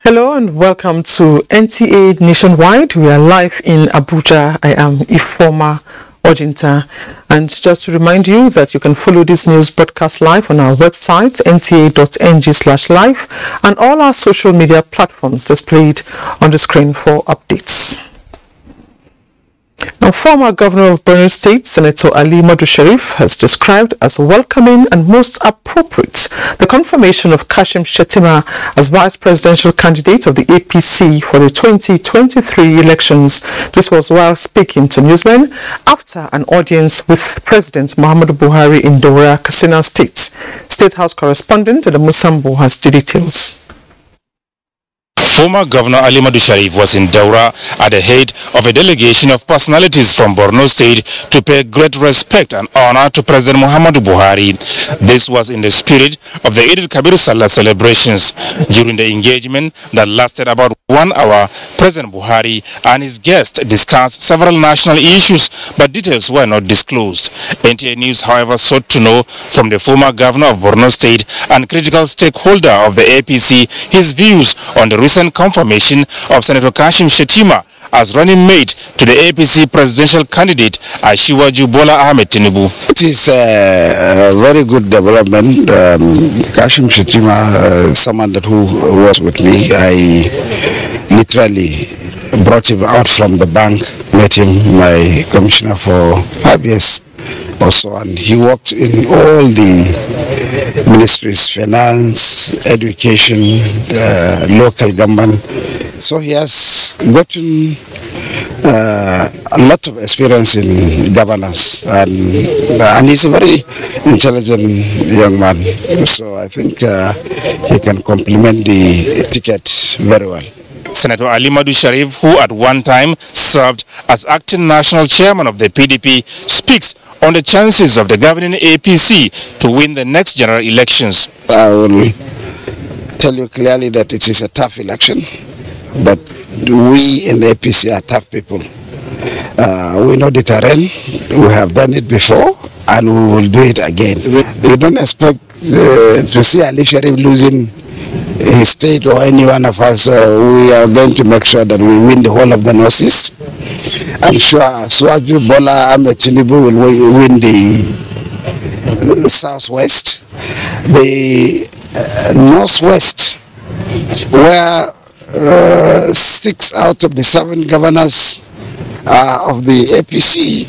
Hello and welcome to NTA Nationwide. We are live in Abuja. I am Ifoma Ojinta. And just to remind you that you can follow this news broadcast live on our website, nta.ng/live, and all our social media platforms displayed on the screen for updates. Now, former Governor of Borno State, Senator Alimadu Sheriff, has described as welcoming and most appropriate the confirmation of Kashim Shettima as vice presidential candidate of the APC for the 2023 elections. This was while speaking to newsmen after an audience with President Muhammadu Buhari in Daura, Katsina State. State House correspondent Adamu Sambo has the details. Former Governor Alimadu Sheriff was in Daura at the head of a delegation of personalities from Borno State to pay great respect and honor to President Muhammadu Buhari. This was in the spirit of the Eid al-Kabir Salah celebrations. During the engagement that lasted about 1 hour, President Buhari and his guests discussed several national issues, but details were not disclosed. NTA News, however, sought to know from the former governor of Borno State and critical stakeholder of the APC his views on the recent confirmation of Senator Kashim Shettima as running mate to the APC presidential candidate Asiwaju Bola Ahmed Tinubu. It is a very good development. Kashim Shettima, someone who was with me, I literally brought him out from the bank, made him my commissioner for 5 years or so, and he worked in all the ministries, finance, education, local government. So he has gotten a lot of experience in governance, and he's a very intelligent young man. So I think he can complement the ticket very well. Senator Alimadu Sheriff, who at one time served as acting national chairman of the PDP, speaks on the chances of the governing APC to win the next general elections. I will tell you clearly that it is a tough election, but we in the APC are tough people. We know the terrain, we have done it before, and we will do it again. We don't expect to see Ali Sheriff losing his state or any one of us. We are going to make sure that we win the whole of the Northeast. I'm sure Asiwaju Bola Ahmed Tinubu will win the Southwest. The Northwest, where 6 out of the 7 governors of the APC,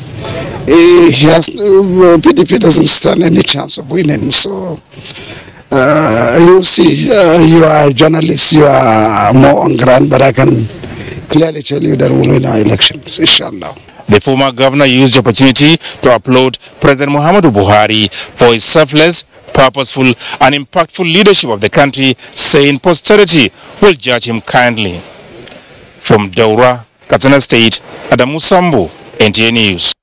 PDP doesn't stand any chance of winning. So you see, you are a journalist, you are more on ground, but I can clearly tell you that we'll win our elections, inshallah. The former governor used the opportunity to applaud President Muhammadu Buhari for his selfless, purposeful and impactful leadership of the country, saying posterity will judge him kindly. From Daura, Katsina State, Adamu Sambo, NTA News.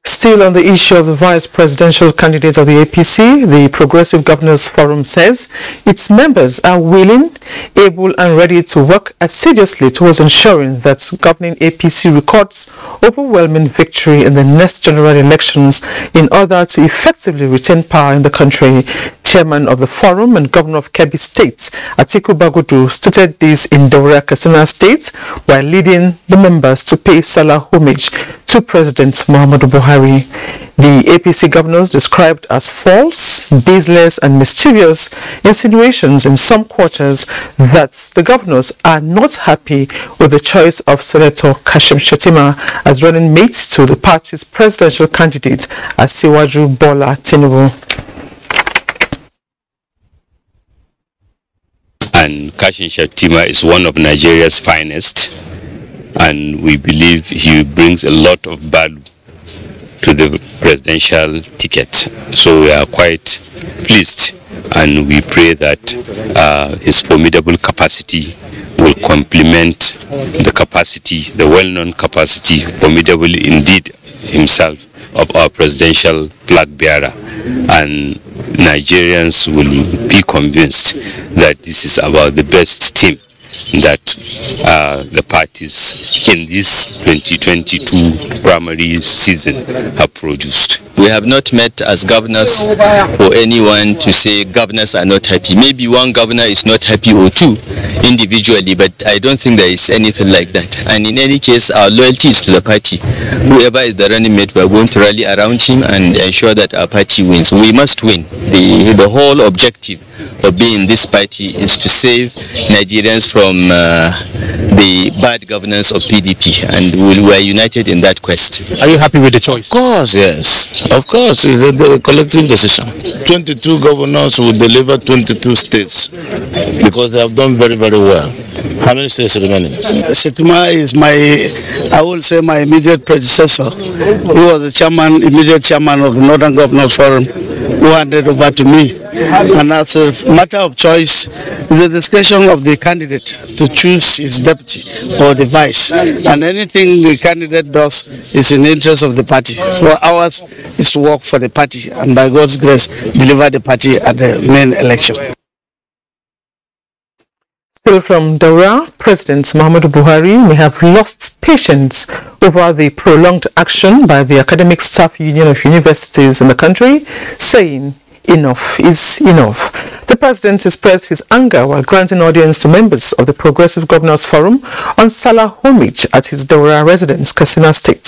Still on the issue of the vice presidential candidate of the APC, the Progressive Governors Forum says its members are willing, able and ready to work assiduously towards ensuring that governing APC records overwhelming victory in the next general elections in order to effectively retain power in the country. Chairman of the Forum and Governor of Kebbi State, Atiku Bagudu, stated this in Daura, Katsina State, while leading the members to pay Salah homage to President Muhammadu Buhari. The APC governors described as false, baseless and mysterious insinuations in some quarters that the governors are not happy with the choice of Senator Kashim Shettima as running mate to the party's presidential candidate, Asiwaju Bola Tinubu. And Kashim Shettima is one of Nigeria's finest, and we believe he brings a lot of value to the presidential ticket. So we are quite pleased, and we pray that his formidable capacity will complement the capacity, the well-known capacity, formidable indeed himself, of our presidential flag bearer. And Nigerians will be convinced that this is about the best team that the parties in this 2022 primary season have produced. We have not met as governors for anyone to say governors are not happy. Maybe one governor is not happy or two individually, but I don't think there is anything like that. And in any case, our loyalty is to the party. Whoever is the running mate, we are going to rally around him and ensure that our party wins. We must win. The whole objective of being in this party is to save Nigerians from the bad governance of PDP, and we are united in that quest. Are you happy with the choice? Of course, yes. Of course, the collective decision. 22 governors will deliver 22 states because they have done very, very well. How many states remaining? Shettima is I will say my immediate predecessor. He was the immediate chairman of the Northern Governors Forum, who handed over to me. And that's a matter of choice, the discretion of the candidate to choose his deputy or the vice. And anything the candidate does is in the interest of the party. So ours is to work for the party and by God's grace deliver the party at the main election. Still from Daura, President Muhammadu Buhari may have lost patience over the prolonged action by the Academic Staff Union of universities in the country, saying enough is enough. The president expressed his anger while granting audience to members of the Progressive Governors Forum on Salah homage at his Daura residence, Katsina State.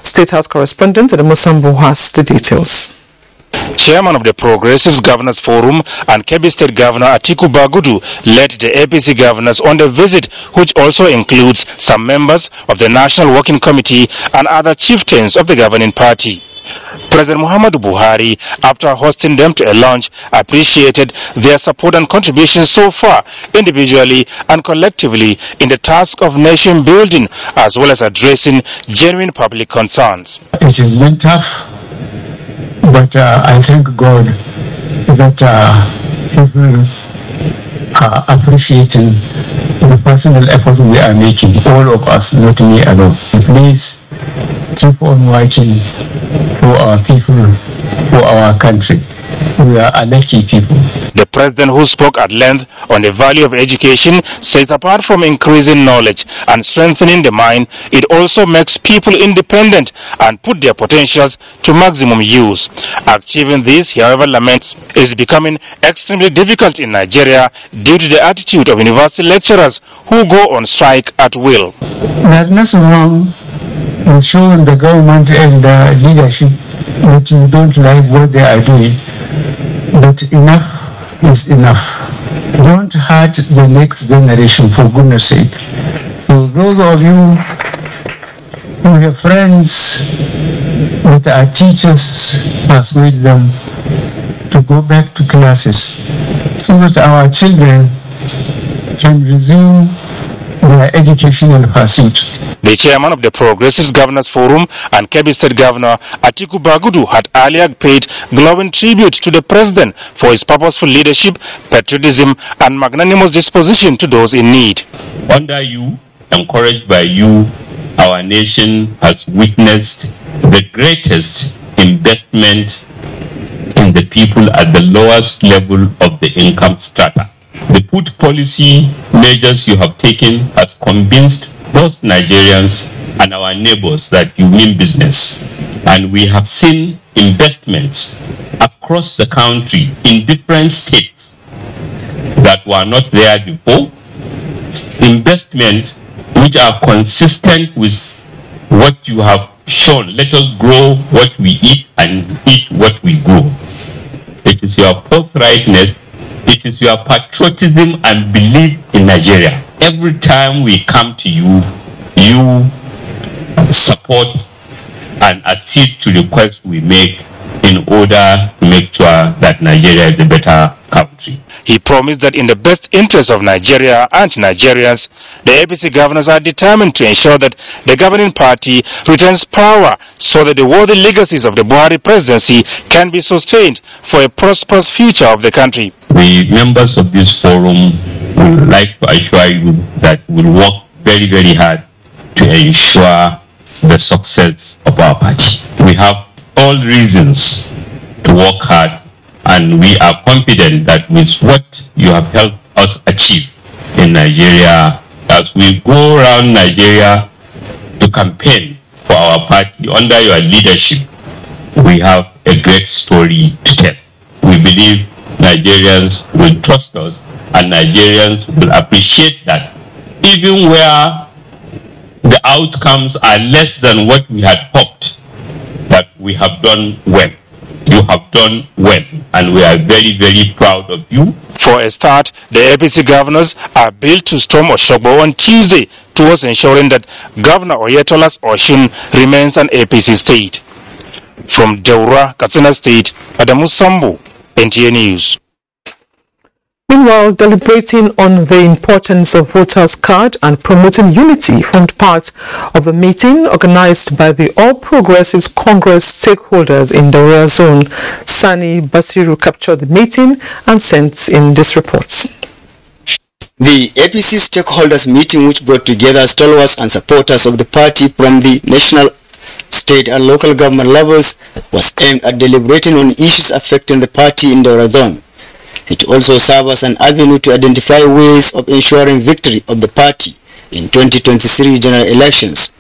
State House correspondent Adamu Sambu has the details. Chairman of the Progressive Governors Forum and Kebbi State Governor Atiku Bagudu led the APC governors on the visit, which also includes some members of the National Working Committee and other chieftains of the governing party. President Muhammadu Buhari, after hosting them to a lunch, appreciated their support and contributions so far, individually and collectively, in the task of nation building, as well as addressing genuine public concerns. It has been tough, but I thank God that people are appreciating the personal efforts we are making, all of us, not me alone. Please keep on working for our people, for our country. We are a lucky people. The president, who spoke at length on the value of education, says apart from increasing knowledge and strengthening the mind, it also makes people independent and put their potentials to maximum use. Achieving this, however, laments, is becoming extremely difficult in Nigeria due to the attitude of university lecturers who go on strike at will. There's nothing wrong with showing the government and the leadership that you don't like what they are doing, but enough is enough. Don't hurt the next generation, for goodness sake. So those of you who have friends that are teachers, persuade them to go back to classes so that our children can resume their educational pursuit. The chairman of the Progressive Governors Forum and Kebbi State Governor Atiku Bagudu had earlier paid glowing tribute to the president for his purposeful leadership, patriotism and magnanimous disposition to those in need. Under you, encouraged by you, our nation has witnessed the greatest investment in the people at the lowest level of the income strata. The food policy measures you have taken has convinced both Nigerians and our neighbors that you mean business. And we have seen investments across the country in different states that were not there before. Investment which are consistent with what you have shown. Let us grow what we eat and eat what we grow. It is your forthrightness, it is your patriotism and belief in Nigeria. Every time we come to you, you support and accede to requests we make in order to make sure that Nigeria is a better country. country. He promised that in the best interest of Nigeria and Nigerians, the APC governors are determined to ensure that the governing party retains power so that the worthy legacies of the Buhari presidency can be sustained for a prosperous future of the country. The members of this forum would like to assure you that we will work very, very hard to ensure the success of our party. We have all reasons to work hard, and we are confident that with what you have helped us achieve in Nigeria, as we go around Nigeria to campaign for our party under your leadership, we have a great story to tell. We believe Nigerians will trust us, and Nigerians will appreciate that even where the outcomes are less than what we had hoped, but we have done well. You have done well, and we are very, very proud of you. For a start, the APC governors are billed to storm Osogbo on Tuesday towards ensuring that Governor Oyetola's Osun remains an APC state. From Daura, Katsina State, Adamu Sambu, NTA News. Meanwhile, deliberating on the importance of voters' card and promoting unity formed part of the meeting organized by the All Progressives Congress stakeholders in the Daura zone. Sani Basiru captured the meeting and sent in this report. The APC stakeholders meeting, which brought together stalwarts and supporters of the party from the national, state and local government levels, was aimed at deliberating on issues affecting the party in the Daura zone. It also serves as an avenue to identify ways of ensuring victory of the party in 2023 general elections.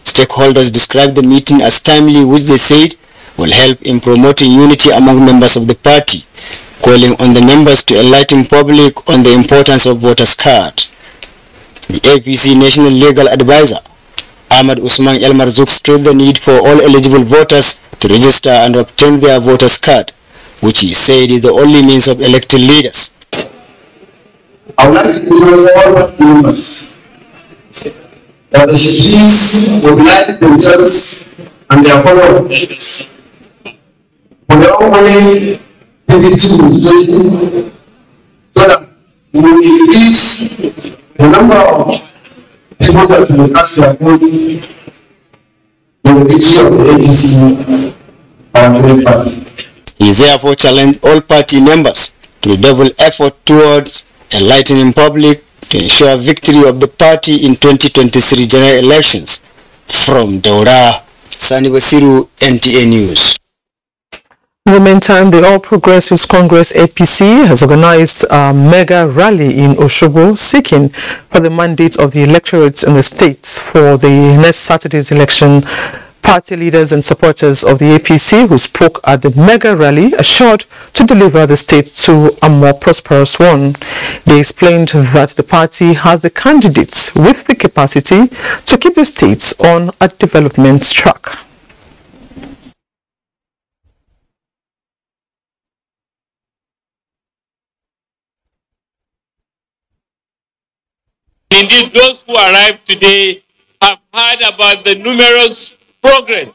Stakeholders described the meeting as timely, which they said will help in promoting unity among members of the party, calling on the members to enlighten public on the importance of voters' card. The APC National Legal Advisor, Ahmad Usman El Marzouk, stressed the need for all eligible voters to register and obtain their voters' card, which he said is the only means of electing leaders. I would like to encourage all party members that they should please mobilize themselves and their followers for the ongoing PDC administration so that we will increase the number of people that will cast their vote on the issue of the APC and party. He therefore challenged all party members to redouble effort towards enlightening public to ensure victory of the party in 2023 general elections. From Daura, Sani Basiru, NTA News. In the meantime, the All Progressives Congress APC has organized a mega rally in Osogbo seeking for the mandate of the electorates in the states for the next Saturday's election. Party leaders and supporters of the APC who spoke at the mega rally assured to deliver the state to a more prosperous one. They explained that the party has the candidates with the capacity to keep the states on a development track. Indeed, those who arrived today have heard about the numerous progress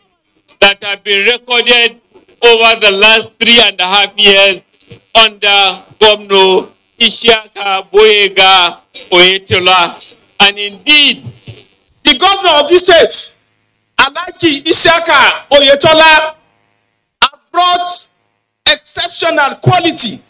that have been recorded over the last 3.5 years under Governor Isiaka Boyega Oyetola. And indeed, the governor of this state, Alhaji Isiaka Oyetola, has brought exceptional quality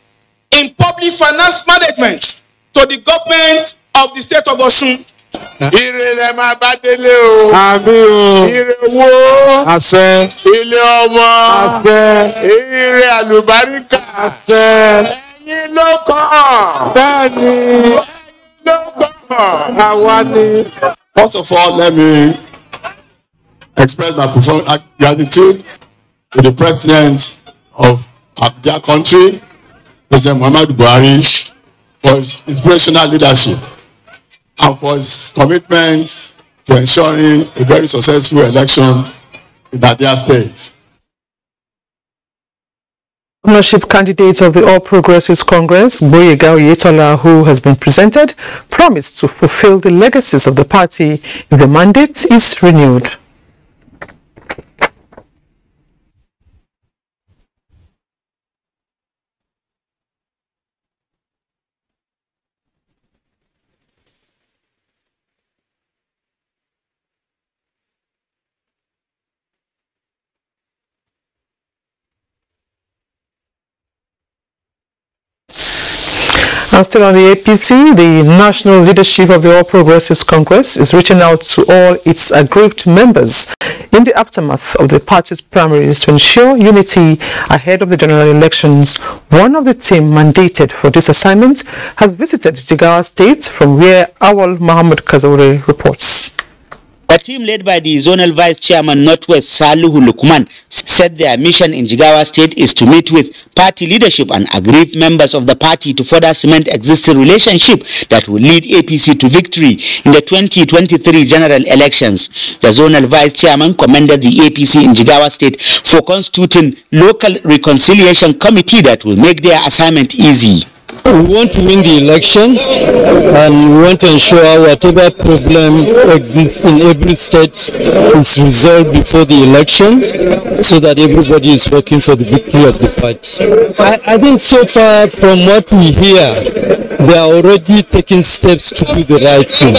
in public finance management to the government of the state of Osun. Ire rẹ̀ máa bá délé o. Àmín o. Ire owó. Àṣẹ. Ilé ọmọ. Àṣẹ. Ire àlùbáríkà. Àṣẹ. Ẹ̀yin ló kàn. Bẹ́ẹ̀ni. Ẹ̀yin ló kàn. Àwa ni. First of all, let me express my profound gratitude to the president of Abuja country, President Muhammadu Buhari, for his inspirational leadership and for his commitment to ensuring a very successful election in Abia State. Governorship candidate of the All Progressives Congress, Boyega Oyetola, who has been presented, promised to fulfill the legacies of the party if the mandate is renewed. And still on the APC, the national leadership of the All Progressives Congress is reaching out to all its aggrieved members in the aftermath of the party's primaries to ensure unity ahead of the general elections. One of the team mandated for this assignment has visited Jigawa State, from where Awal Muhammad Kazaure reports. A team led by the Zonal Vice Chairman Northwest Saluhu Lukman said their mission in Jigawa State is to meet with party leadership and aggrieved members of the party to further cement existing relationship that will lead APC to victory in the 2023 general elections. The Zonal Vice Chairman commended the APC in Jigawa State for constituting local reconciliation committee that will make their assignment easy. We want to win the election, and we want to ensure whatever problem exists in every state is resolved before the election, so that everybody is working for the victory of the party. I think so far, from what we hear, they are already taking steps to do the right thing.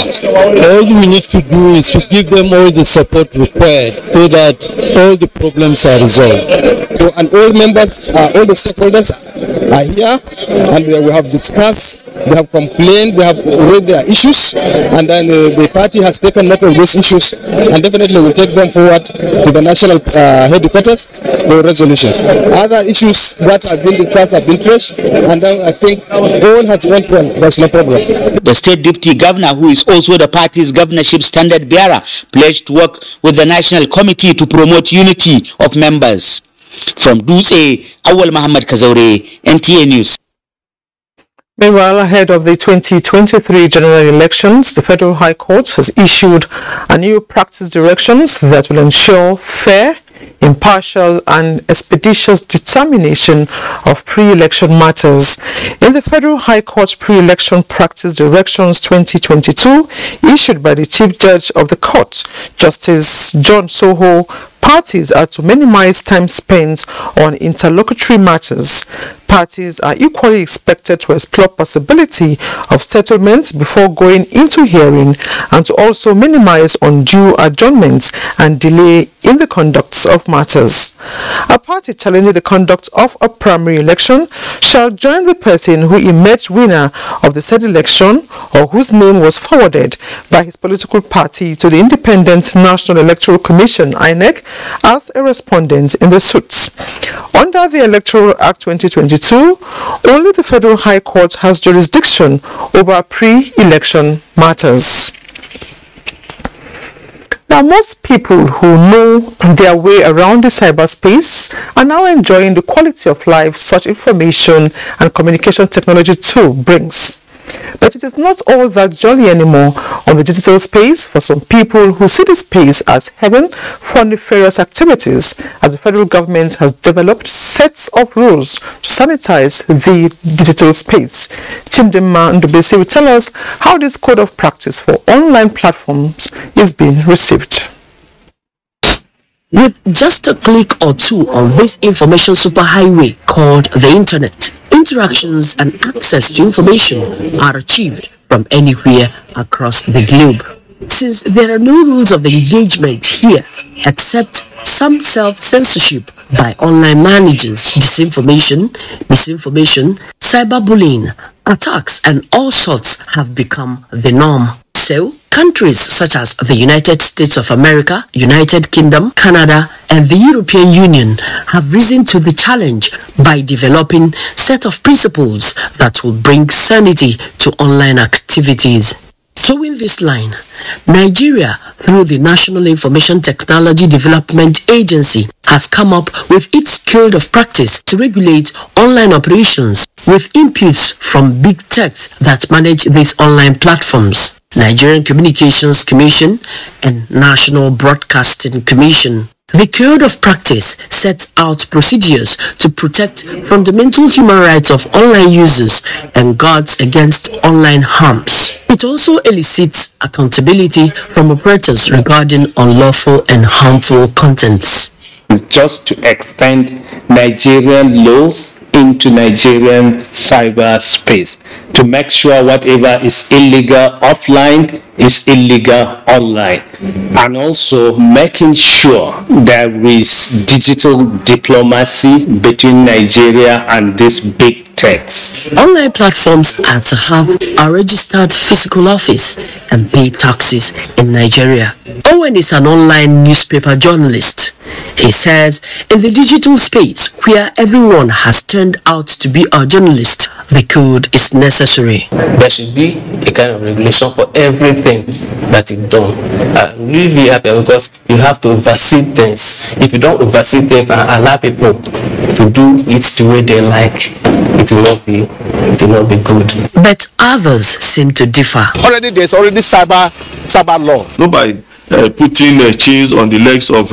All we need to do is to give them all the support required so that all the problems are resolved. So, and all members, all the stakeholders are here, and we have discussed, they have complained, they have raised their issues, and then the party has taken note of those issues, and definitely will take them forward to the national headquarters for resolution. Other issues that have been discussed have been trashed, and then I think all has went well. There's no problem. The state deputy governor, who is also the party's governorship standard bearer, pledged to work with the national committee to promote unity of members. From Dutse, Awal Muhammad Kazaure, NTA News. Meanwhile, ahead of the 2023 general elections, the Federal High Court has issued a new practice directions that will ensure fair, impartial and expeditious determination of pre-election matters. In the Federal High Court Pre-Election Practice Directions 2022, issued by the Chief Judge of the Court, Justice John Soho, parties are to minimize time spent on interlocutory matters. Parties are equally expected to explore possibility of settlement before going into hearing, and to also minimize undue adjournments and delay in the conduct of matters. A party challenging the conduct of a primary election shall join the person who emerged winner of the said election or whose name was forwarded by his political party to the Independent National Electoral Commission (INEC) as a respondent in the suits. Under the Electoral Act 2022, only the Federal High Court has jurisdiction over pre-election matters. Now, most people who know their way around the cyberspace are now enjoying the quality of life such information and communication technology too brings. But it is not all that jolly anymore on the digital space for some people who see the space as heaven for nefarious activities, as the federal government has developed sets of rules to sanitize the digital space. Chimdema Ndubisi will tell us how this code of practice for online platforms is being received. With just a click or two on this information superhighway called the internet, interactions and access to information are achieved from anywhere across the globe. Since there are no rules of engagement here except some self-censorship by online managers, disinformation, misinformation, cyberbullying, attacks and all sorts have become the norm. So, countries such as the United States of America, United Kingdom, Canada, and the European Union have risen to the challenge by developing a set of principles that will bring sanity to online activities. Towing this line, Nigeria, through the National Information Technology Development Agency, has come up with its code of practice to regulate online operations with inputs from big techs that manage these online platforms, Nigerian Communications Commission and National Broadcasting Commission. The Code of Practice sets out procedures to protect fundamental human rights of online users and guards against online harms. It also elicits accountability from operators regarding unlawful and harmful contents. Just to extend Nigerian laws into Nigerian cyberspace to make sure whatever is illegal offline is illegal online, and also making sure there is digital diplomacy between Nigeria and these big tax. Online platforms are to have a registered physical office and pay taxes in Nigeria. Owen is an online newspaper journalist. He says in the digital space where everyone has turned out to be a journalist, the code is necessary. There should be a kind of regulation for everything that is done. I'm really happy because you have to oversee things. If you don't oversee things and allow people to do it the way they like, it will not be good. But others seem to differ. Already there's already cyber law. Not by putting chains on the legs of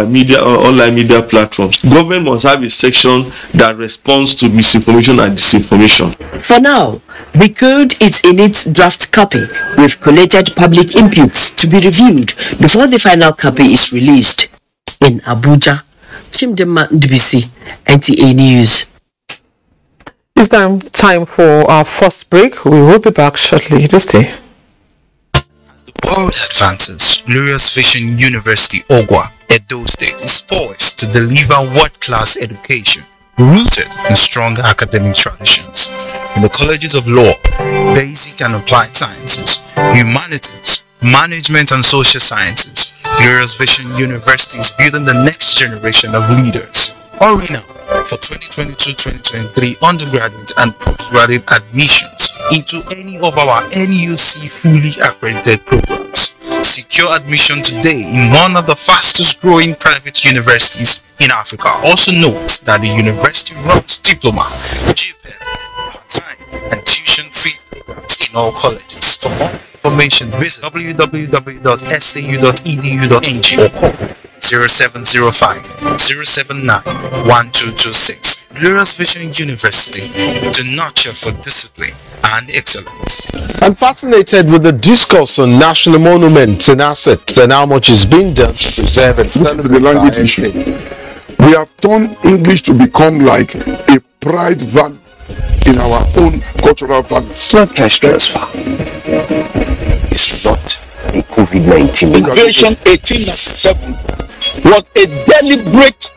media or online media platforms. Government must have a section that responds to misinformation and disinformation. For now, the code is in its draft copy with collated public inputs to be reviewed before the final copy is released. In Abuja, Chimdema Ndubisi, NTA News. It's now time for our first break. We will be back shortly this day. The world advances. Glorious Vision University, Ogwa, Edo State is poised to deliver world-class education rooted in strong academic traditions. In the colleges of law, basic and applied sciences, humanities, management and social sciences, Glorious Vision University is building the next generation of leaders. Hurry now for 2022-2023 undergraduate and postgraduate admissions into any of our NUC fully accredited programs. Secure admission today in one of the fastest growing private universities in Africa. Also note that the university runs diploma, GPED, part-time and tuition-free programs in all colleges. For more information, visit www.sau.edu.ng or call 0705 079 1226. Glorious Vision University, to nurture for discipline and excellence. I'm fascinated with the discourse on national monuments and assets and how much is being done to preserve and celebrate the language issue. We have turned English to become like a pride value in our own cultural values. Cash transfer is not a COVID-19. Invasion 1897 was a deliberate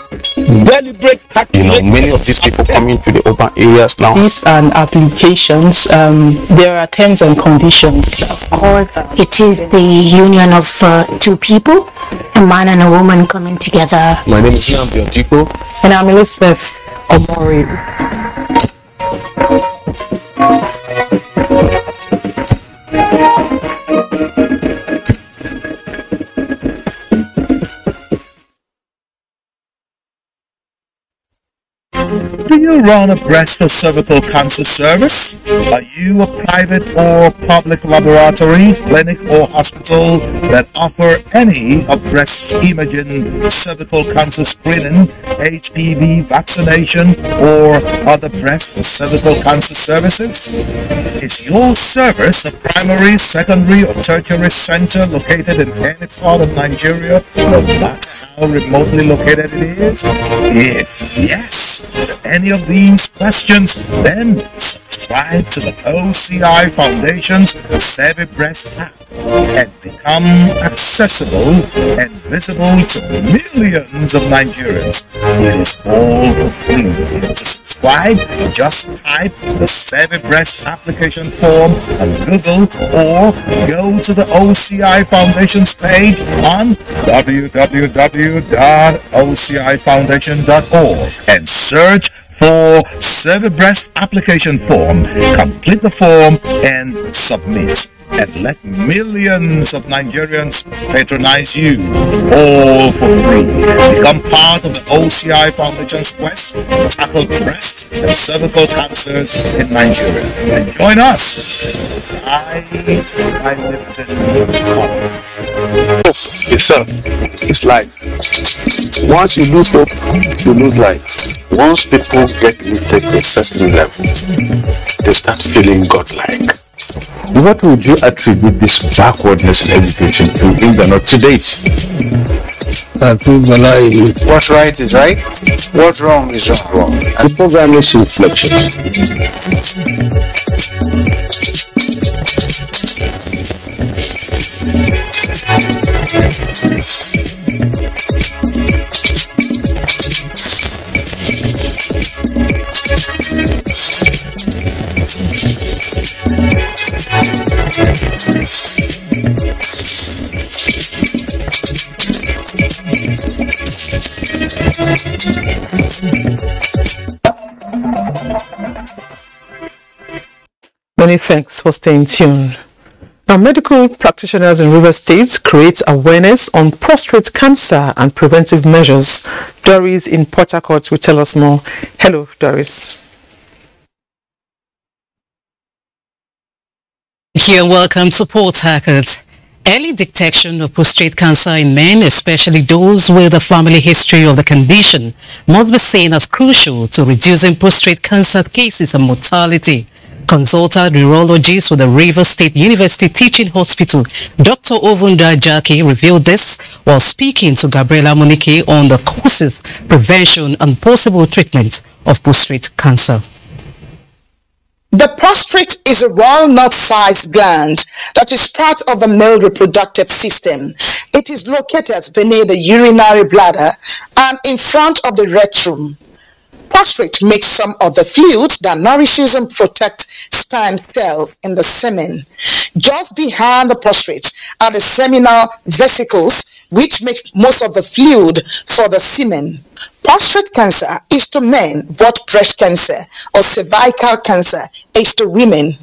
many of these people coming to the urban areas now. These are applications. There are terms and conditions. Of course, it is the union of two people, a man and a woman coming together. My name is Nambi Odiko. And I'm Elizabeth Omori. Do you run a breast or cervical cancer service? Are you a private or public laboratory, clinic or hospital that offer any of breast imaging, cervical cancer screening, HPV vaccination, or other breast or cervical cancer services? Is your service a primary, secondary, or tertiary center located in any part of Nigeria, no matter how remotely located it is? If yes to any of these questions, then subscribe to the OCI Foundation's Savvy Breast app and become accessible and visible to millions of Nigerians. It is all for free. To subscribe, just type the Savvy Breast application form on Google or go to the OCI Foundation's page on www.ocifoundation.org and search for Savvy Breast application form. Complete the form and submit. And let millions of Nigerians patronize you, all for free. Become part of the OCI Foundation's quest to tackle breast and cervical cancers in Nigeria. And join us as we rise by lifting off. Yourself, it's life. Once you lose hope, you lose life. Once people get lifted to a certain level, they start feeling godlike. What would you attribute this backwardness in education to if they're not to date? What's right is right, what's wrong is wrong. And the program is selection. Many thanks for staying tuned. Now, medical practitioners in River State create awareness on prostate cancer and preventive measures. Doris in Port Harcourt will tell us more. Hello, Doris. Thank you and welcome to Port Harcourt. Early detection of prostate cancer in men, especially those with a family history of the condition, must be seen as crucial to reducing prostate cancer cases and mortality. Consultant urologist with the River State University Teaching Hospital, Dr. Ovunda Jaki, revealed this while speaking to Gabriela Munike on the causes, prevention and possible treatment of prostate cancer. The prostate is a walnut-sized gland that is part of the male reproductive system. It is located beneath the urinary bladder and in front of the rectum. Prostate makes some of the fluid that nourishes and protects sperm cells in the semen. Just behind the prostate are the seminal vesicles, which make most of the fluid for the semen. Prostate cancer is to men what breast cancer or cervical cancer is to women.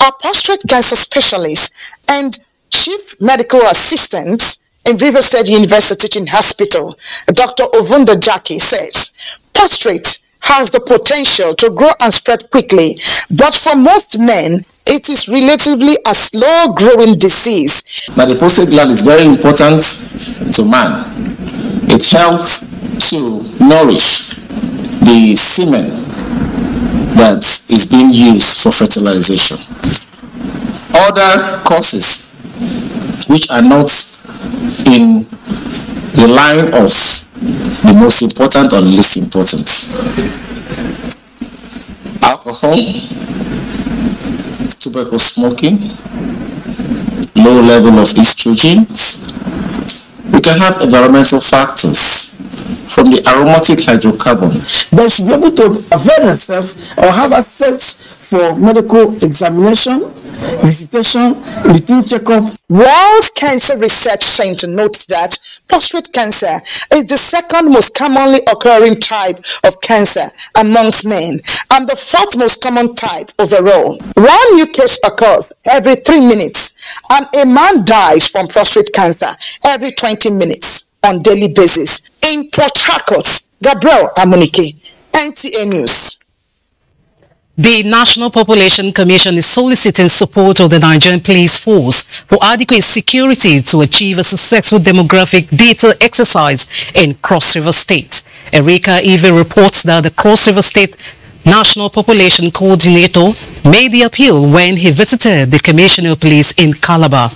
Our prostate cancer specialist and chief medical assistant in River State University Teaching Hospital, Dr. Ovunda Jaki, says prostate has the potential to grow and spread quickly, but for most men, it is relatively a slow-growing disease. Now, the prostate gland is very important to man. It helps to nourish the semen that is being used for fertilization. Other causes which are not in the line of the most important or least important: alcohol, tobacco smoking, low level of estrogens. We can have environmental factors from the aromatic hydrocarbons. They should be able to avail themselves or have access for medical examination, visitation, routine checkup. World Cancer Research Center notes that prostate cancer is the second most commonly occurring type of cancer amongst men and the fourth most common type overall. One new case occurs every 3 minutes and a man dies from prostate cancer every 20 minutes on daily basis. In Port Harcourt, Gabriel Amunike, NTA News. The National Population Commission is soliciting support of the Nigerian police force for adequate security to achieve a successful demographic data exercise in Cross River State. Erika Eve reports that the Cross River State National Population Coordinator made the appeal when he visited the Commissioner of Police in Calabar.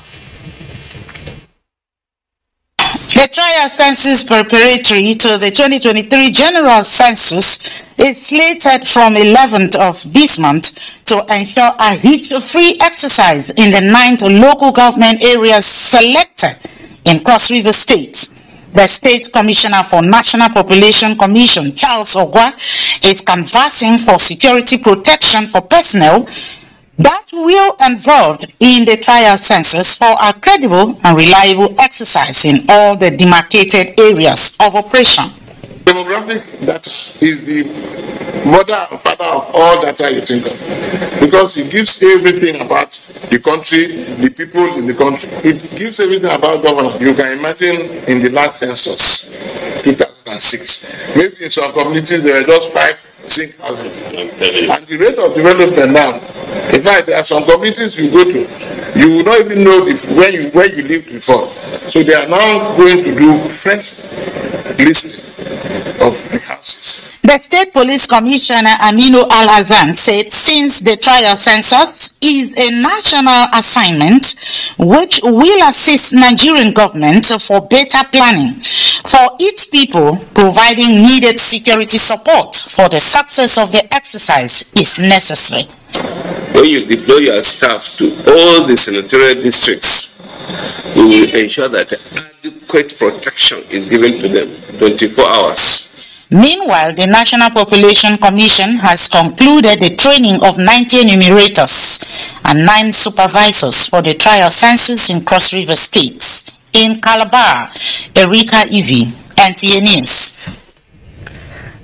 The trial census preparatory to the 2023 General Census is slated from 11th of this month to ensure a hitch-free exercise in the 9th local government areas selected in Cross River State. The State Commissioner for National Population Commission, Charles Ogwa, is canvassing for security protection for personnel that will involved in the trial census for a credible and reliable exercise in all the demarcated areas of operation. Demographic data is the mother and father of all data you think of, because it gives everything about the country, the people in the country. It gives everything about governance. You can imagine in the last census, 2006, maybe in some communities there were just 5 zinc houses, and the rate of development now, in fact, there are some communities you go to, you will not even know if where you lived before. So they are now going to do fresh listing of the houses. The State Police Commissioner Aminu Al-Hazan said since the trial census is a national assignment which will assist Nigerian government for better planning for its people, providing needed security support for the success of the exercise is necessary. When you deploy your staff to all the senatorial districts, you will ensure that adequate protection is given to them 24 hours. Meanwhile, the National Population Commission has concluded the training of 90 enumerators and 9 supervisors for the trial census in Cross River States. In Calabar, Erika Ivy, NTA News.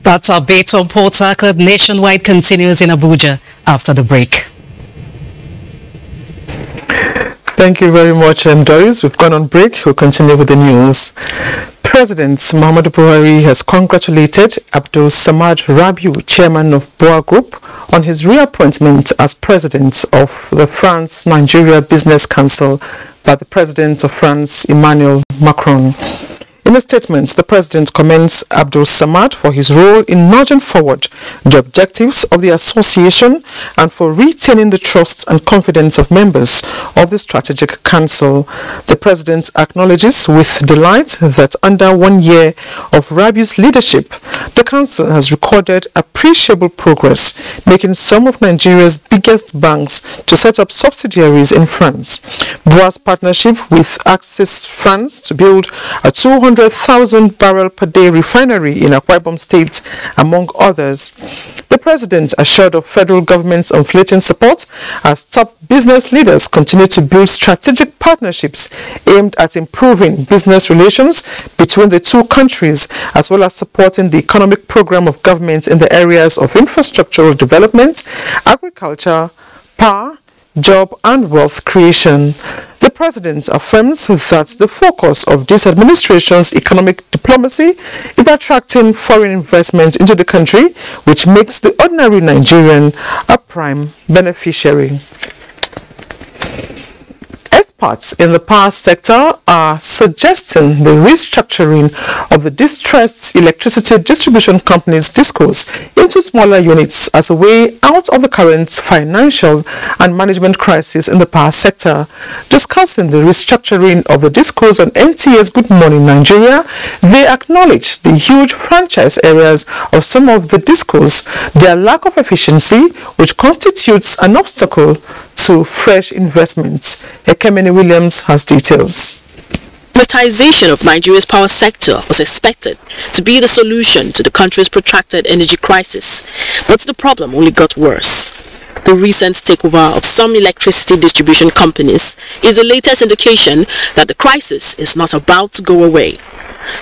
That's our bit on Port Harcourt Nationwide continues in Abuja after the break. Thank you very much, Doris. We've gone on break. We'll continue with the news. President Muhammadu Buhari has congratulated Abdul Samad Rabiu, chairman of Boa Group, on his reappointment as president of the France-Nigeria Business Council by the president of France, Emmanuel Macron. In a statement, the president commends Abdul Samad for his role in nudging forward the objectives of the association and for retaining the trust and confidence of members of the strategic council. The president acknowledges with delight that under 1 year of Rabiu's leadership, the council has recorded appreciable progress, making some of Nigeria's biggest banks to set up subsidiaries in France. BOA's partnership with Axis France to build a 200,000 barrel per day refinery in Akwa Ibom State, among others. The president assured of federal government's unflinching support as top business leaders continue to build strategic partnerships aimed at improving business relations between the two countries, as well as supporting the economic program of government in the areas of infrastructural development, agriculture, power, job and wealth creation. The president affirms that the focus of this administration's economic diplomacy is attracting foreign investment into the country, which makes the ordinary Nigerian a prime beneficiary. Experts in the power sector are suggesting the restructuring of the distressed electricity distribution companies DISCOs into smaller units as a way out of the current financial and management crisis in the power sector. Discussing the restructuring of the DISCOs on NTA's Good Morning Nigeria, they acknowledge the huge franchise areas of some of the DISCOs, their lack of efficiency, which constitutes an obstacle to fresh investments. Ekemini Williams has details. Privatization of Nigeria's power sector was expected to be the solution to the country's protracted energy crisis, but the problem only got worse. The recent takeover of some electricity distribution companies is the latest indication that the crisis is not about to go away.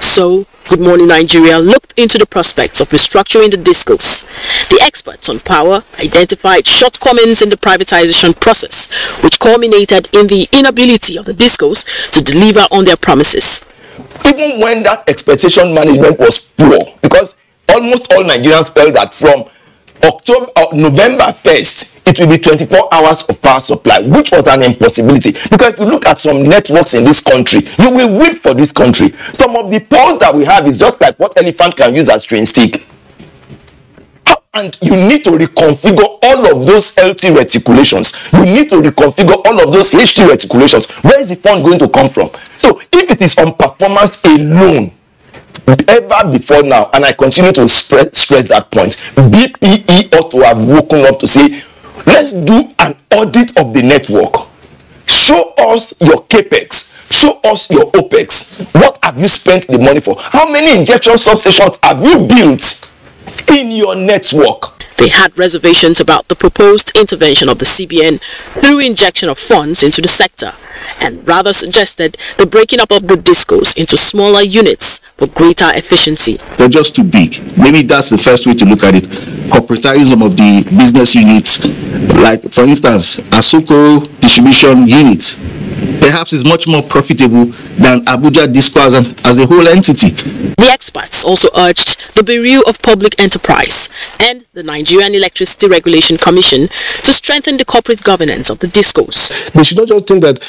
So, Good Morning Nigeria looked into the prospects of restructuring the DISCOs. The experts on power identified shortcomings in the privatization process, which culminated in the inability of the DISCOs to deliver on their promises. Even when that expectation management was poor, because almost all Nigerians felt that from November 1st, it will be 24 hours of power supply, which was an impossibility. Because if you look at some networks in this country, you will weep for this country. Some of the poles that we have is just like what elephant can use as train stick. And you need to reconfigure all of those LT reticulations. You need to reconfigure all of those HT reticulations. Where is the fund going to come from? So if it is on performance alone, ever before now, and I continue to stress that point, BPE ought to have woken up to say, let's do an audit of the network. Show us your capex, show us your opex. What have you spent the money for? How many injection substations have you built in your network? They had reservations about the proposed intervention of the CBN through injection of funds into the sector, and rather suggested the breaking up of the DISCOs into smaller units for greater efficiency. They're just too big. Maybe that's the first way to look at it. Corporatize some of the business units, like for instance, Asokoro distribution unit, perhaps is much more profitable than Abuja DISCO as a whole entity. The experts also urged the Bureau of Public Enterprise and the Nigerian Electricity Regulation Commission to strengthen the corporate governance of the DISCOs. They should not just think that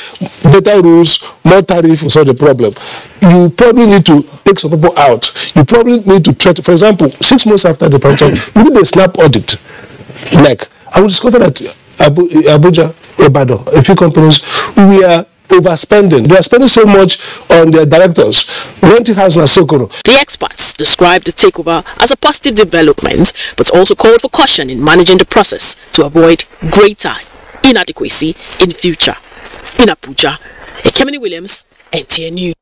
better rules, more tariff will solve the problem. You probably need to take some people out. You probably need to try to, for example, 6 months after the project, we did a snap audit. Like, I will discover that Abuja, Ibadan, a few companies, we are overspending. They are spending so much on their directors, renting house in Asokoro. The experts described the takeover as a positive development, but also called for caution in managing the process to avoid greater inadequacy in future. In Abuja, Ekemini Williams, NTA News.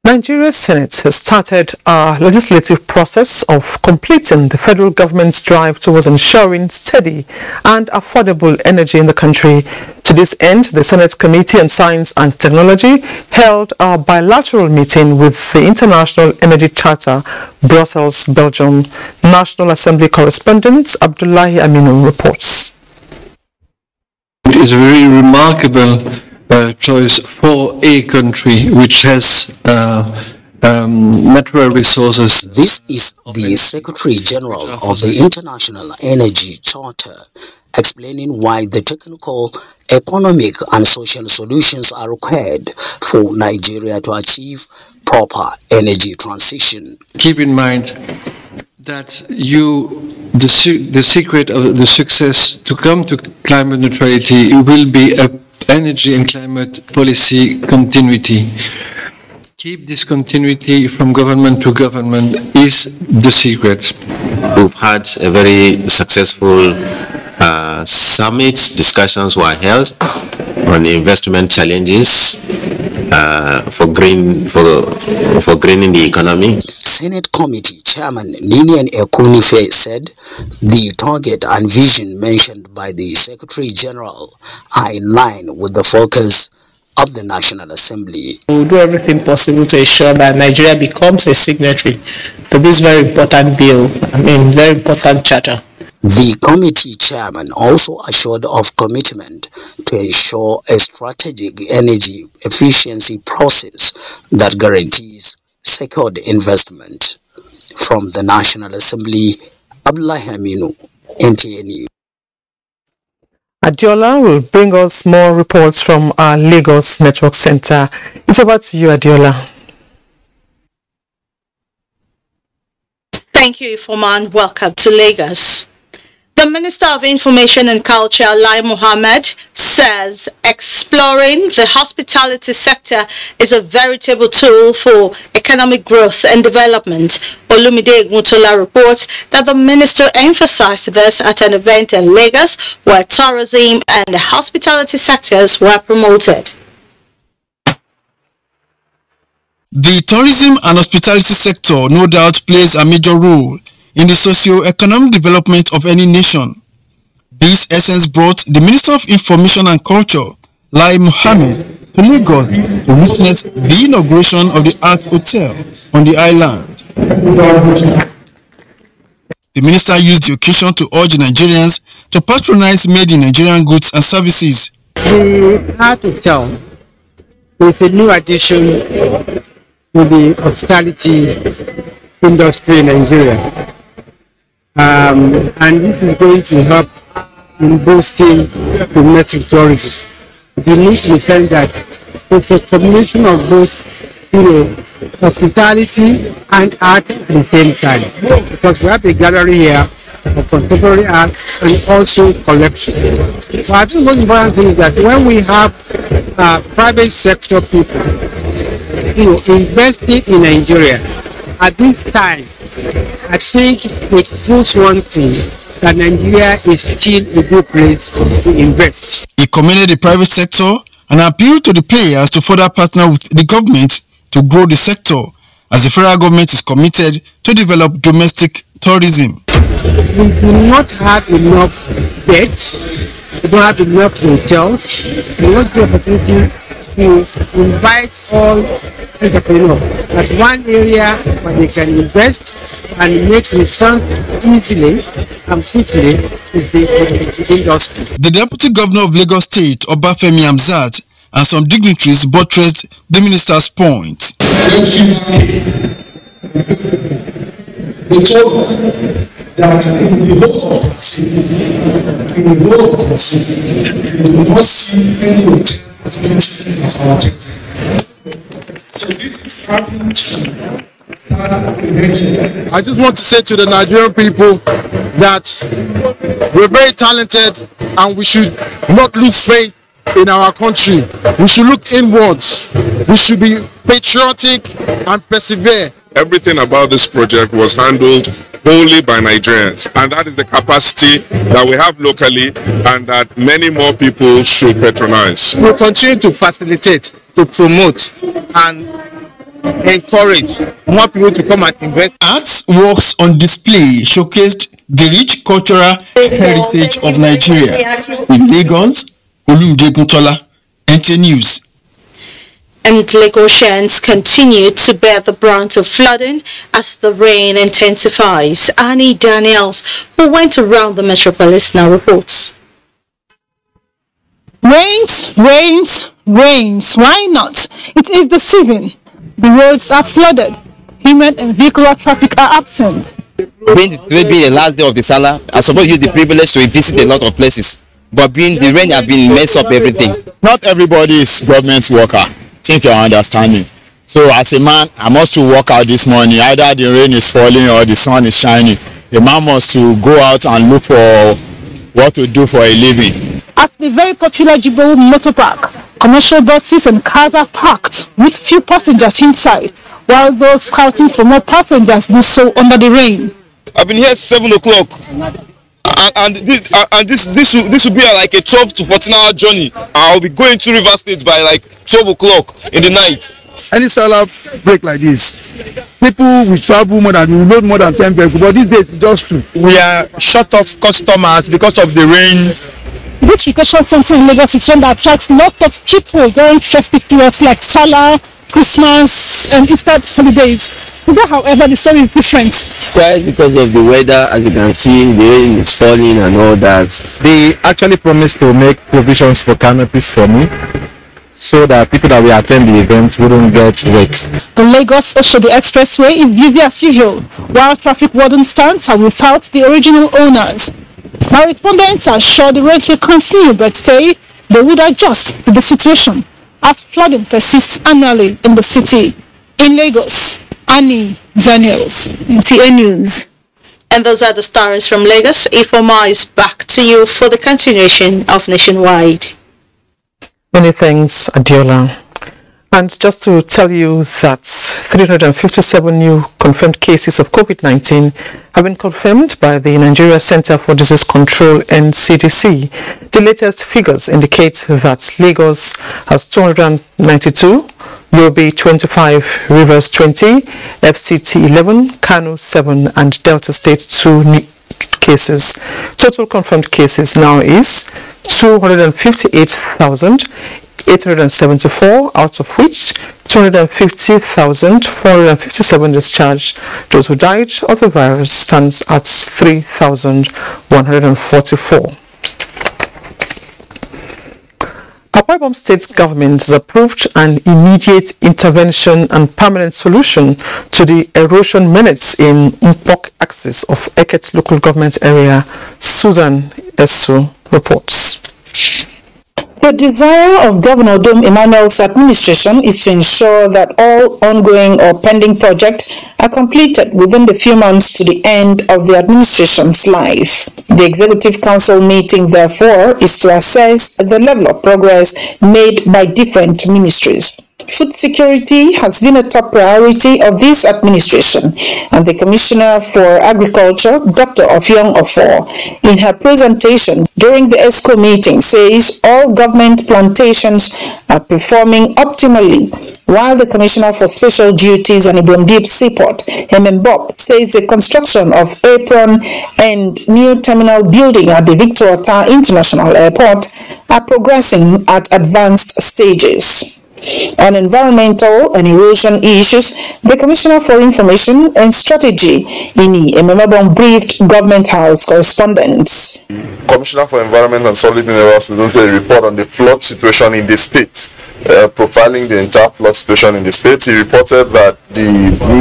Nigeria's Senate has started a legislative process of completing the federal government's drive towards ensuring steady and affordable energy in the country. To this end, the Senate Committee on Science and Technology held a bilateral meeting with the International Energy Charter, Brussels, Belgium. National Assembly correspondent Abdullahi Aminu reports. It is a very remarkable choice for a country which has natural resources. This is the Secretary General of the International Energy Charter explaining why the technical, economic and social solutions are required for Nigeria to achieve proper energy transition. Keep in mind that the secret of the success to come to climate neutrality will be a energy and climate policy continuity. Keep this continuity from government to government is the secret. We've had a very successful summit. Discussions were held on the investment challenges for greening the economy. Senate Committee Chairman Ninian Ekunife said the target and vision mentioned by the Secretary General are in line with the focus of the National Assembly. We will do everything possible to ensure that Nigeria becomes a signatory to this very important bill, very important charter. The committee chairman also assured of commitment to ensure a strategic energy efficiency process that guarantees secured investment. From the National Assembly, Abdullahi Aminu, NTA News. Adiola will bring us more reports from our Lagos Network Center. It's over to you, Adiola. Thank you, Ifoman. Welcome to Lagos. The Minister of Information and Culture, Lai Mohammed, says exploring the hospitality sector is a veritable tool for economic growth and development. Olumide Mutola reports that the minister emphasized this at an event in Lagos where tourism and the hospitality sectors were promoted. The tourism and hospitality sector no doubt plays a major role in the socio-economic development of any nation. This essence brought the Minister of Information and Culture, Lai Mohammed, to Lagos to witness the inauguration of the Art Hotel on the island. The minister used the occasion to urge Nigerians to patronize made in Nigerian goods and services. The Art Hotel is a new addition to the hospitality industry in Nigeria. And this is going to help in boosting domestic tourism. It's unique in the sense that it's a combination of both, hospitality and art at the same time. Because we have a gallery here of contemporary art and also collection. So I think the most important thing is that when we have private sector people, investing in Nigeria at this time, I think it proves one thing, that Nigeria is still a good place to invest. He commended the private sector and appealed to the players to further partner with the government to grow the sector, as the federal government is committed to develop domestic tourism. We do not have enough beds, we don't have enough hotels. We want the opportunity to invite all entrepreneurs at one area where they can invest and make returns easily and quickly with the industry. The Deputy Governor of Lagos State, Obafemi Hamzat, and some dignitaries buttressed the minister's point. They told us that in the whole of Brazil, they do not see any hotel as beautiful as our hotel. So this is starting to I just want to say to the Nigerian people that we're very talented and we should not lose faith in our country. We should look inwards. We should be patriotic and persevere. Everything about this project was handled wholly by Nigerians, and that is the capacity that we have locally and that many more people should patronize. We'll continue to facilitate, to promote, and encourage more people to come and invest. Artworks on display showcased the rich cultural heritage of Nigeria. In Lagos, Olumide Guntola, NTA News. And Lagosians continue to bear the brunt of flooding as the rain intensifies. Annie Daniels, who went around the metropolis, now reports. Rains, rains, rains. Why not? It is the season. The roads are flooded. Human and vehicular traffic are absent. Being the last day of the Salah, I suppose use the privilege to visit a lot of places. But being the rain has been messed up everything. Not everybody is government worker. Think you're understanding. So as a man, I must to work out this morning. Either the rain is falling or the sun is shining. A man must to go out and look for what to do for a living. At the very popular Jibo Motor Park, commercial buses and cars are parked with few passengers inside, while those scouting for more passengers do so under the rain. I've been here 7 o'clock. And this will be like a 12 to 14-hour journey. I'll be going to River State by like 12 o'clock in the night. Any Salah break like this, people will travel more than, will load more than 10 people, but these days it's just 2. We are short of customers because of the rain. This recreation center in Lagos is one that attracts lots of people during festive periods like Salah, Christmas and Easter holidays. Today, however, the story is different. Why? Because of the weather, as you can see, the rain is falling and all that. They actually promised to make provisions for canopies for me, so that people that will attend the event wouldn't get wet. The Lagos-Oshodi Expressway is busy as usual, while traffic warden stands are without the original owners. My respondents are sure the roads will continue, but say they would adjust to the situation as flooding persists annually in the city. In Lagos, Annie Daniels, NTA News. And those are the stories from Lagos. Ifoma is back to you for the continuation of Nationwide. Many thanks, Adiola. And just to tell you that 357 new confirmed cases of COVID-19 have been confirmed by the Nigeria Center for Disease Control (NCDC). The latest figures indicate that Lagos has 292, Yobe 25, Rivers 20, FCT 11, Kano 7, and Delta State 2 cases. Total confirmed cases now is 258,874, out of which 250,457 discharged. Those who died of the virus stands at 3,144. Akwa Ibom State government has approved an immediate intervention and permanent solution to the erosion menace in Mpok axis of Eket local government area. Susan Esu reports. The desire of Governor Dom Emmanuel's administration is to ensure that all ongoing or pending projects are completed within the few months to the end of the administration's life. The Executive Council meeting, therefore, is to assess the level of progress made by different ministries. Food security has been a top priority of this administration, and the Commissioner for Agriculture, Dr. Ofiong Ofor, in her presentation during the ESCO meeting, says all government plantations are performing optimally, while the Commissioner for Special Duties and Ibom Deep Seaport, Bob, says the construction of apron and new terminal building at the Victor Ota International Airport are progressing at advanced stages. On environmental and erosion issues, the Commissioner for Information and Strategy, Ini Ememabong, briefed Government House correspondents. Commissioner for Environment and Solid Minerals presented a report on the flood situation in the state, profiling the entire flood situation in the state. He reported that the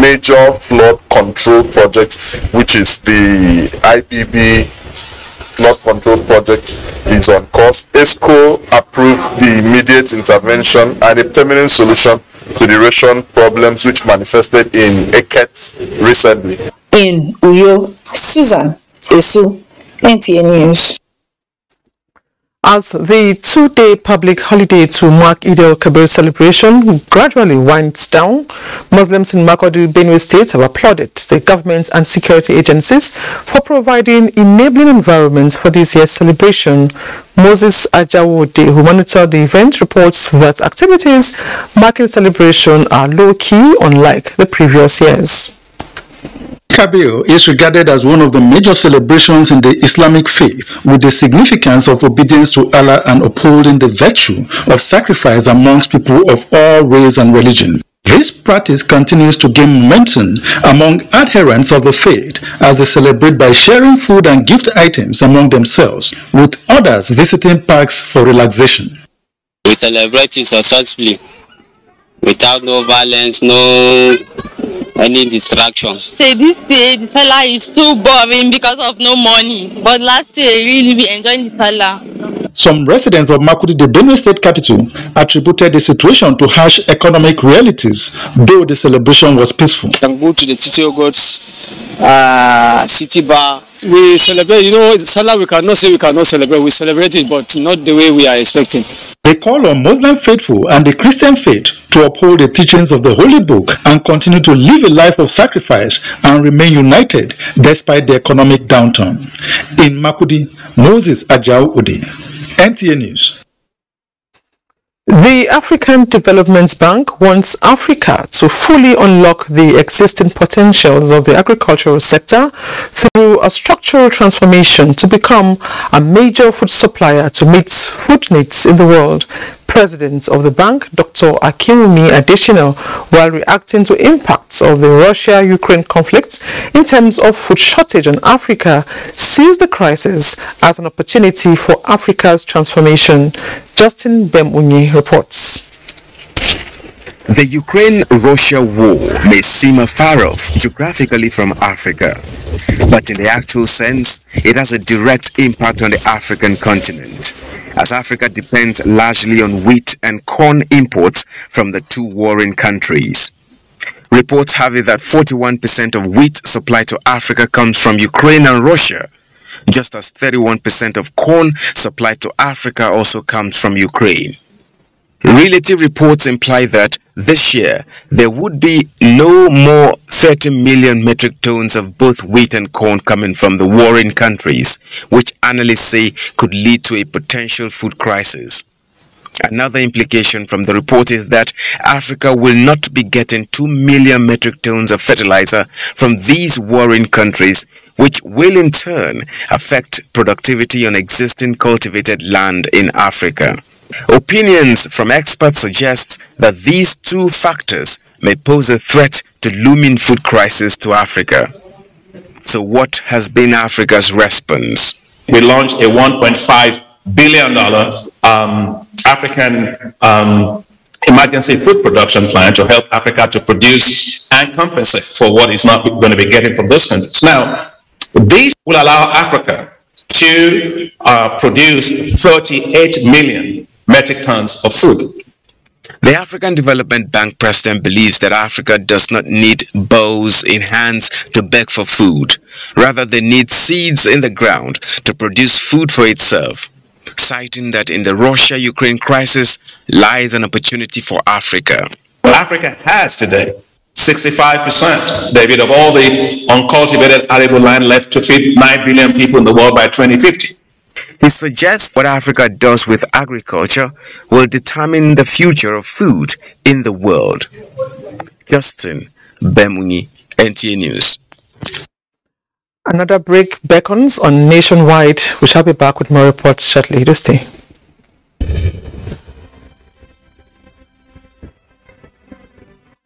major flood control project, which is the IPB flood control project, is on course. ESCO approved the immediate intervention and a permanent solution to the erosion problems which manifested in Eket recently. In Uyo, Susan Esu, NTA News. As the two-day public holiday to mark Eid al-Kabir celebration gradually winds down, Muslims in Makurdi, Benue State have applauded the government and security agencies for providing enabling environments for this year's celebration. Moses Ajawode, who monitored the event, reports that activities marking celebration are low-key, unlike the previous years. Kabir is regarded as one of the major celebrations in the Islamic faith, with the significance of obedience to Allah and upholding the virtue of sacrifice amongst people of all race and religion. This practice continues to gain momentum among adherents of the faith as they celebrate by sharing food and gift items among themselves, with others visiting parks for relaxation. We celebrate it successfully, without no violence, no any distraction. Say this day the Salah is too boring because of no money, but last year really we enjoyed the Salah. Some residents of Makurdi, the Benue State capital, attributed the situation to harsh economic realities, though the celebration was peaceful. You can go to the TTO Gods city bar. We celebrate, you know, Salah we cannot say we cannot celebrate. We celebrate it, but not the way we are expecting. They call on Muslim faithful and the Christian faith to uphold the teachings of the Holy Book and continue to live a life of sacrifice and remain united despite the economic downturn. In Makurdi, Moses Ajawode, NTA News. The African Development Bank wants Africa to fully unlock the existing potentials of the agricultural sector through a structural transformation to become a major food supplier to meet food needs in the world. President of the bank, Dr. Akinwumi Adesina, while reacting to impacts of the Russia-Ukraine conflict in terms of food shortage in Africa, sees the crisis as an opportunity for Africa's transformation. Justin Bemunyi reports. The Ukraine-Russia war may seem afar off geographically from Africa, but in the actual sense, it has a direct impact on the African continent, as Africa depends largely on wheat and corn imports from the two warring countries. Reports have it that 41% of wheat supplied to Africa comes from Ukraine and Russia, just as 31% of corn supplied to Africa also comes from Ukraine. Relative reports imply that this year there would be no more 30 million metric tons of both wheat and corn coming from the warring countries, which analysts say could lead to a potential food crisis. Another implication from the report is that Africa will not be getting 2 million metric tons of fertilizer from these warring countries, which will in turn affect productivity on existing cultivated land in Africa. Opinions from experts suggest that these two factors may pose a threat to looming food crisis to Africa. So what has been Africa's response? We launched a $1.5 billion African emergency food production plan to help Africa to produce and compensate for what is not going to be getting from those countries. Now, these will allow Africa to produce 38 million metric tons of food. The African Development Bank president believes that Africa does not need bows in hands to beg for food. Rather, they need seeds in the ground to produce food for itself, citing that in the Russia-Ukraine crisis lies an opportunity for Africa. Africa has today 65%, David, of all the uncultivated arable land left to feed 9 billion people in the world by 2050. He suggests what Africa does with agriculture will determine the future of food in the world. Justin Bemunyi, NTA News. Another break beckons on Nationwide. We shall be back with more reports shortly. Do stay.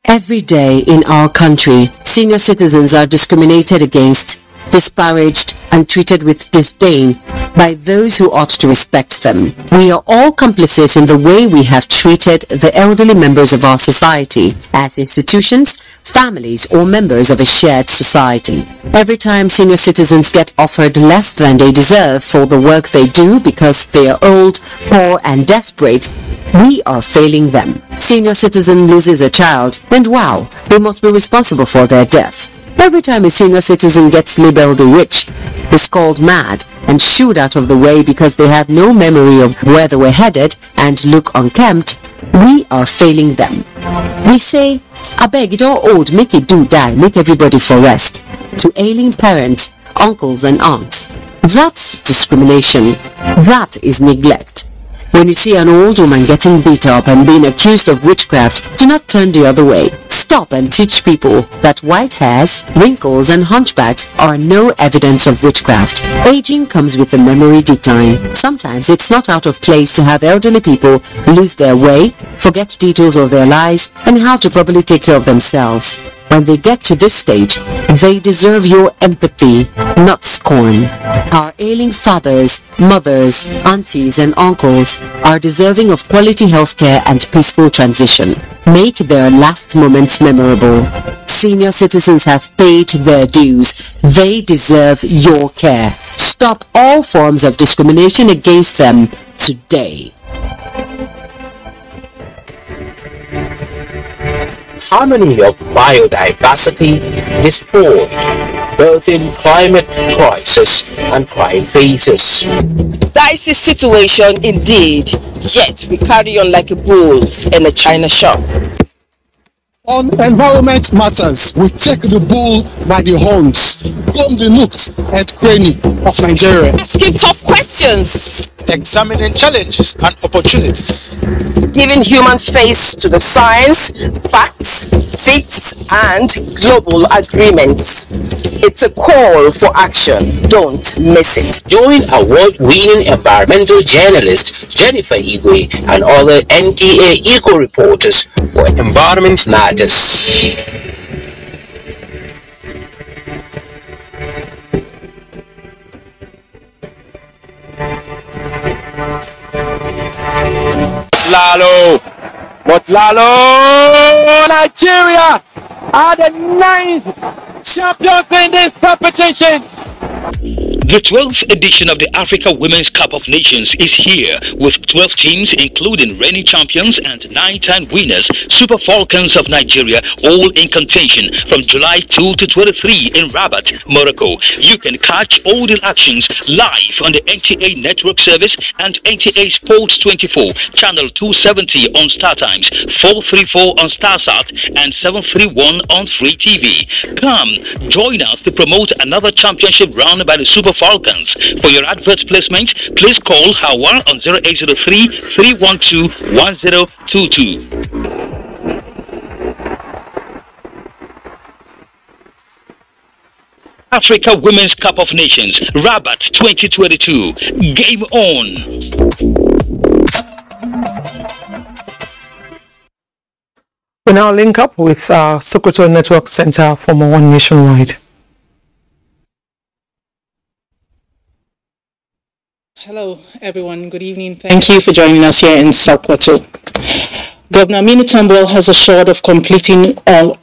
Every day in our country, senior citizens are discriminated against, disparaged, and treated with disdain by those who ought to respect them. We are all complicit in the way we have treated the elderly members of our society as institutions, families, or members of a shared society. Every time senior citizens get offered less than they deserve for the work they do because they are old, poor, and desperate, we are failing them. Senior citizen loses a child, and wow, they must be responsible for their death. Every time a senior citizen gets labeled a witch, is called mad, and shooed out of the way because they have no memory of where they were headed and look unkempt, we are failing them. We say, abeg, it all old, make it do die, make everybody for rest. To ailing parents, uncles and aunts. That's discrimination. That is neglect. When you see an old woman getting beat up and being accused of witchcraft, do not turn the other way. Stop and teach people that white hairs, wrinkles and hunchbacks are no evidence of witchcraft. Aging comes with a memory decline. Sometimes it's not out of place to have elderly people lose their way, forget details of their lives and how to properly take care of themselves. When they get to this stage, they deserve your empathy, not scorn. Our ailing fathers, mothers, aunties and uncles are deserving of quality healthcare and peaceful transition. Make their last moments memorable. Senior citizens have paid their dues. They deserve your care. Stop all forms of discrimination against them today. Harmony of biodiversity destroyed, both in climate crisis and crime phases. Dicey situation indeed, yet we carry on like a bull in a china shop. On environment matters, we take the bull by the horns, comb the nooks and cranny of Nigeria. Asking tough questions. Examining challenges and opportunities. Giving human face to the science, facts, facts and global agreements. It's a call for action. Don't miss it. Join award-winning environmental journalist Jennifer Igwe and other NTA Eco reporters for Environment Matters. But Lalo, Nigeria are the 9th champions in this competition. The 12th edition of the Africa Women's Cup of Nations is here with 12 teams including reigning champions and 9-time winners Super Falcons of Nigeria, all in contention from July 2 to 23 in Rabat, Morocco. You can catch all the actions live on the NTA network service and NTA Sports 24, channel 270 on Star Times, 434 on Starsat and 731 on Free TV. Come, join us to promote another championship round by the Super Falcons. For your advert placement, please call Hawa on 0803 312 1022. Africa Women's Cup of Nations, Rabat 2022. Game on! We now link up with our Sokoto Network Center for More One Nationwide. Hello everyone, good evening. Thank you for joining us here in Sokoto. Governor Aminu Tambol has assured of completing all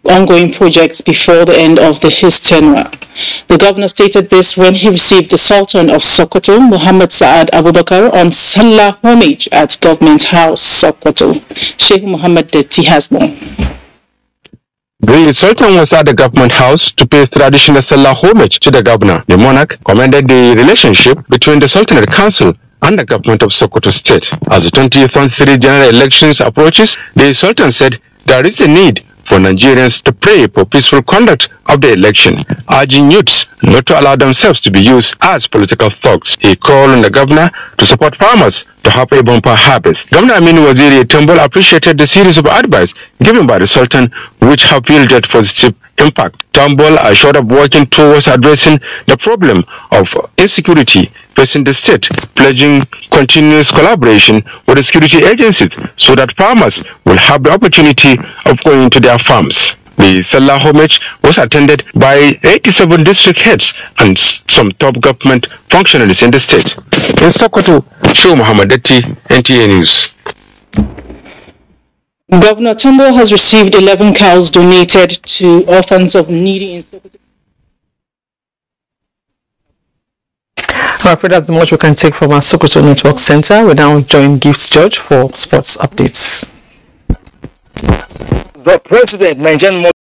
ongoing projects before the end of his tenure. The governor stated this when he received the Sultan of Sokoto, Muhammad Saad Abubakar, on Salah homage at Government House, Sokoto. Sheikh Muhammad Detti has more. The Sultan was at the government house to pay traditional Salah homage to the governor. The monarch commended the relationship between the Sultanate Council and the government of Sokoto State. As the 2023 general elections approaches, the Sultan said there is the need for Nigerians to pray for peaceful conduct of the election, urging youths not to allow themselves to be used as political thugs. He called on the governor to support farmers to have a bumper harvest. Governor Aminu Waziri Tambol appreciated the series of advice given by the Sultan, which have yielded positive impact. Tambol assured of working towards addressing the problem of insecurity facing the state, pledging continuous collaboration with the security agencies so that farmers will have the opportunity of going to their farms. The Salah homage was attended by 87 district heads and some top government functionaries in the state. In Sokoto, Sheikh Muhammad Detti, NTA News. Governor Tambol has received 11 cows donated to orphans of needy in Sokoto. I'm afraid that's the much we can take from our Sokoto Network Center. We now join Gifts George for sports updates. The president, Nigerian